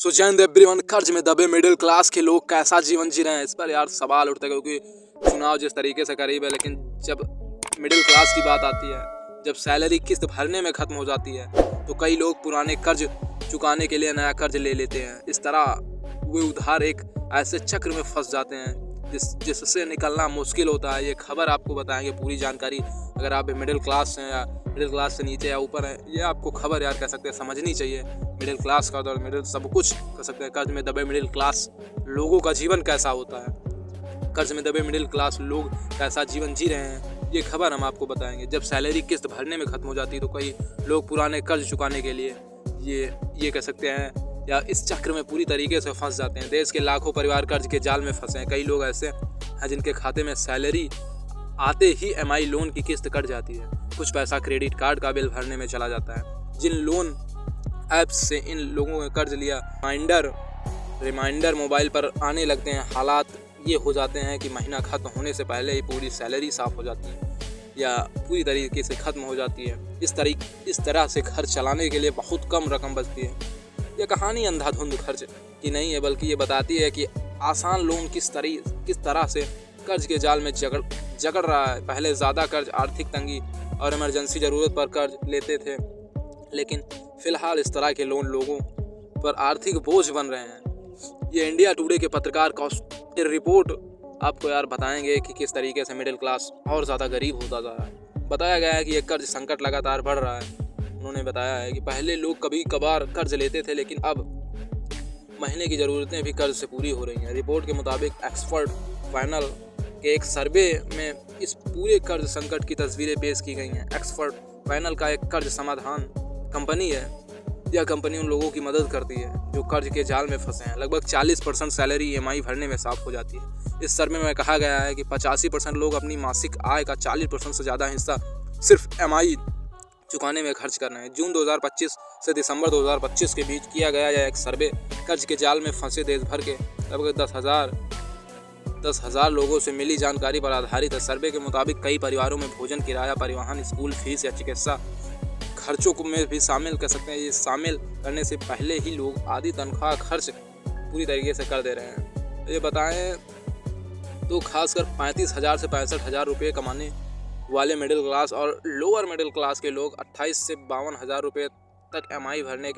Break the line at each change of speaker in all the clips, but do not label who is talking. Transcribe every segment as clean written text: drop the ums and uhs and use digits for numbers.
सो Jain everyone, कर्ज में दबे मिडिल क्लास के लोग कैसा जीवन जी रहे हैं, इस पर यार सवाल उठते हैं। क्योंकि चुनाव जिस तरीके से करीब है, लेकिन जब मिडिल क्लास की बात आती है, जब सैलरी किस्त भरने में ख़त्म हो जाती है, तो कई लोग पुराने कर्ज चुकाने के लिए नया कर्ज ले लेते हैं। इस तरह वे उधार एक ऐसे चक्र में फंस जाते हैं जिससे निकलना मुश्किल होता है। ये खबर आपको बताएंगे, पूरी जानकारी। अगर आप मिडिल क्लास हैं या मिडिल क्लास से नीचे या ऊपर हैं, ये आपको खबर यार कह सकते हैं समझनी चाहिए। मिडिल क्लास का और मिडिल सब कुछ कह सकते हैं। कर्ज में दबे मिडिल क्लास लोगों का जीवन कैसा होता है, कर्ज में दबे मिडिल क्लास लोग कैसा जीवन जी रहे हैं, ये खबर हम आपको बताएंगे। जब सैलरी किस्त भरने में ख़त्म हो जाती है, तो कई लोग पुराने कर्ज चुकाने के लिए ये कह सकते हैं या इस चक्र में पूरी तरीके से फंस जाते हैं। देश के लाखों परिवार कर्ज के जाल में फंसे हैं। कई लोग ऐसे हैं जिनके खाते में सैलरी आते ही EMI लोन की किस्त कट जाती है। कुछ पैसा क्रेडिट कार्ड का बिल भरने में चला जाता है। जिन लोन ऐप्स से इन लोगों ने कर्ज लिया, रिमाइंडर मोबाइल पर आने लगते हैं। हालात ये हो जाते हैं कि महीना खत्म होने से पहले ही पूरी सैलरी साफ हो जाती है या पूरी तरीके से ख़त्म हो जाती है। इस तरह से घर चलाने के लिए बहुत कम रकम बचती है। यह कहानी अंधाधुंध खर्च की नहीं है, बल्कि ये बताती है कि आसान लोन किस तरह से कर्ज के जाल में जकड़ रहा है। पहले ज़्यादा कर्ज आर्थिक तंगी और इमरजेंसी ज़रूरत पर कर्ज लेते थे, लेकिन फ़िलहाल इस तरह के लोन लोगों पर आर्थिक बोझ बन रहे हैं। ये इंडिया टुडे के पत्रकार की रिपोर्ट आपको यार बताएंगे कि किस तरीके से मिडिल क्लास और ज़्यादा गरीब होता जा रहा है। बताया गया है कि ये कर्ज संकट लगातार बढ़ रहा है। उन्होंने बताया है कि पहले लोग कभी कभार कर्ज लेते थे, लेकिन अब महीने की ज़रूरतें भी कर्ज से पूरी हो रही हैं। रिपोर्ट के मुताबिक ऑक्सफोर्ड फाइनल के एक सर्वे में इस पूरे कर्ज संकट की तस्वीरें पेश की गई हैं। ऑक्सफोर्ड फाइनल का एक कर्ज समाधान कंपनी है। यह कंपनी उन लोगों की मदद करती है जो कर्ज के जाल में फंसे हैं। लगभग 40% सैलरी EMI भरने में साफ हो जाती है। इस सर्वे में कहा गया है कि 85% लोग अपनी मासिक आय का 40% से ज़्यादा हिस्सा सिर्फ EMI चुकाने में खर्च कर रहे हैं। जून 2025 से दिसंबर 2025 के बीच किया गया यह एक सर्वे कर्ज के जाल में फंसे देश भर के लगभग 10,000 लोगों से मिली जानकारी पर आधारित है। सर्वे के मुताबिक कई परिवारों में भोजन, किराया, परिवहन, स्कूल फीस या चिकित्सा खर्चों को में भी शामिल कर सकते हैं। ये शामिल करने से पहले ही लोग आधी तनख्वाह खर्च पूरी तरीके से कर दे रहे हैं। ये बताएं तो खासकर 35,000 से 65,000 रुपये कमाने वाले मिडिल क्लास और लोअर मिडिल क्लास के लोग 28 से 52,000 रुपये तक EMI भरने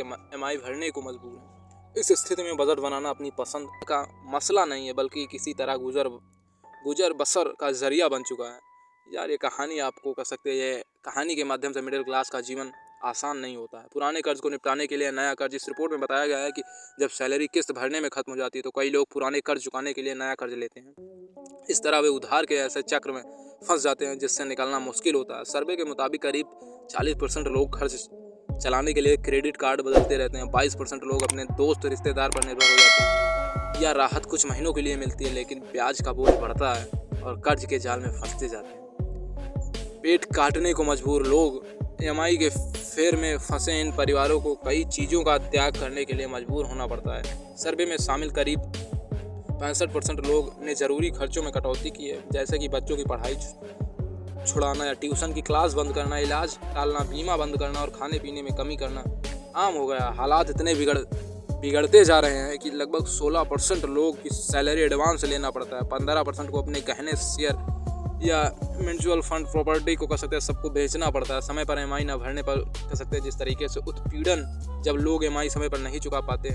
को मजबूर हैं। इस स्थिति में बजट बनाना अपनी पसंद का मसला नहीं है, बल्कि किसी तरह गुजर बसर का जरिया बन चुका है। यार ये कहानी आपको कह सकते हैं, ये कहानी के माध्यम से मिडिल क्लास का जीवन आसान नहीं होता है। पुराने कर्ज को निपटाने के लिए नया कर्ज। इस रिपोर्ट में बताया गया है कि जब सैलरी किस्त भरने में ख़त्म हो जाती है, तो कई लोग पुराने कर्ज चुकाने के लिए नया कर्ज लेते हैं। इस तरह वे उधार के ऐसे चक्र में फंस जाते हैं जिससे निकलना मुश्किल होता है। सर्वे के मुताबिक करीब 40% लोग खर्च चलाने के लिए क्रेडिट कार्ड बदलते रहते हैं। 22% लोग अपने दोस्त रिश्तेदार पर निर्भर हो जाते हैं। यह राहत कुछ महीनों के लिए मिलती है, लेकिन ब्याज का बोझ बढ़ता है और कर्ज के जाल में फंसते जाते हैं। पेट काटने को मजबूर लोग, EMI के फेर में फंसे इन परिवारों को कई चीज़ों का त्याग करने के लिए मजबूर होना पड़ता है। सर्वे में शामिल करीब 65% लोग ने ज़रूरी खर्चों में कटौती की है, जैसे कि बच्चों की पढ़ाई छुड़ाना या ट्यूशन की क्लास बंद करना, इलाज टालना, बीमा बंद करना और खाने पीने में कमी करना आम हो गया। हालात इतने बिगड़ते जा रहे हैं कि लगभग 16% लोग की सैलरी एडवांस लेना पड़ता है। 15% को अपने गहने, शेयर या म्यूचुअल फंड प्रॉपर्टी को कह सकते हैं सबको बेचना पड़ता है। समय पर EMI न भरने पर कह सकते हैं जिस तरीके से उत्पीड़न, जब लोग EMI समय पर नहीं चुका पाते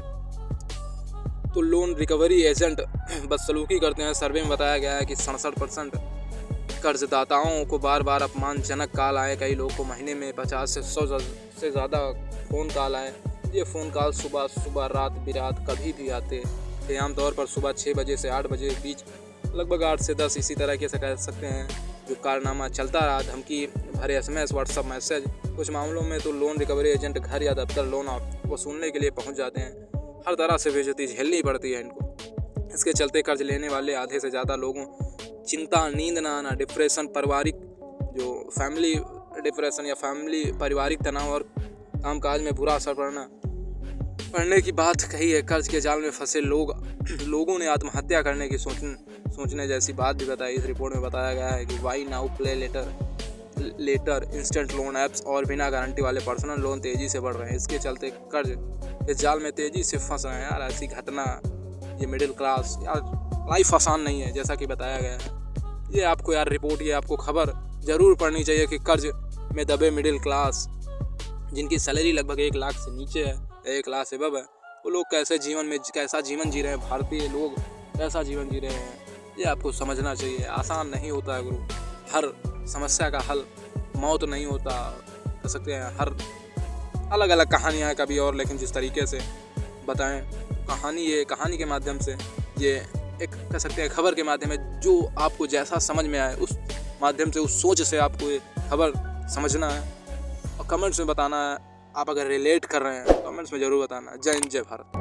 तो लोन रिकवरी एजेंट बदसलूकी करते हैं। सर्वे में बताया गया है कि 67% कर्जदाताओं को बार बार अपमानजनक कॉल आए। कई लोग को महीने में 50 से 100 से ज़्यादा फ़ोन कॉल आए। ये फ़ोन कॉल सुबह, रात बिरात कभी भी आते थे। आमतौर पर सुबह 6 बजे से 8 बजे के बीच लगभग 8 से 10 इसी तरह के से कह सकते हैं जो कारनामा चलता रहा। धमकी भरे SMS, WhatsApp मैसेज। कुछ मामलों में तो लोन रिकवरी एजेंट घर या दफ्तर लोन वसूलने के लिए पहुंच जाते हैं। हर तरह से बेइज्जती झेलनी पड़ती है इनको। इसके चलते कर्ज लेने वाले आधे से ज़्यादा लोगों चिंता, नींद न आना, डिप्रेशन, फैमिली डिप्रेशन या पारिवारिक तनाव और कामकाज में बुरा असर पड़ने की बात कही है। कर्ज के जाल में फंसे लोगों ने आत्महत्या करने की सोचने जैसी बात भी बताई। इस रिपोर्ट में बताया गया है कि बाई नाउ पे लेटर, इंस्टेंट लोन ऐप्स और बिना गारंटी वाले पर्सनल लोन तेज़ी से बढ़ रहे हैं। इसके चलते कर्ज इस जाल में तेज़ी से फंस रहे हैं यार। ऐसी घटना, ये मिडिल क्लास यार, लाइफ आसान नहीं है जैसा कि बताया गया है। ये आपको यार रिपोर्ट, ये आपको खबर ज़रूर पढ़नी चाहिए कि कर्ज में दबे मिडिल क्लास, जिनकी सैलरी लगभग 1 लाख से नीचे है, 1 लाख से अबव है, वो लोग कैसा जीवन जी रहे हैं, भारतीय लोग कैसा जीवन जी रहे हैं, ये आपको समझना चाहिए। आसान नहीं होता है गुरु, हर समस्या का हल मौत नहीं होता, कह सकते हैं। हर अलग अलग कहानियाँ हैं कभी और, लेकिन जिस तरीके से बताएं कहानी के माध्यम से, ये एक कह सकते हैं खबर के माध्यम में, जो आपको जैसा समझ में आए उस माध्यम से, उस सोच से आपको ये खबर समझना है और कमेंट्स में बताना है। आप अगर रिलेट कर रहे हैं कमेंट्स में ज़रूर बताना। जय हिंद, जय भारत।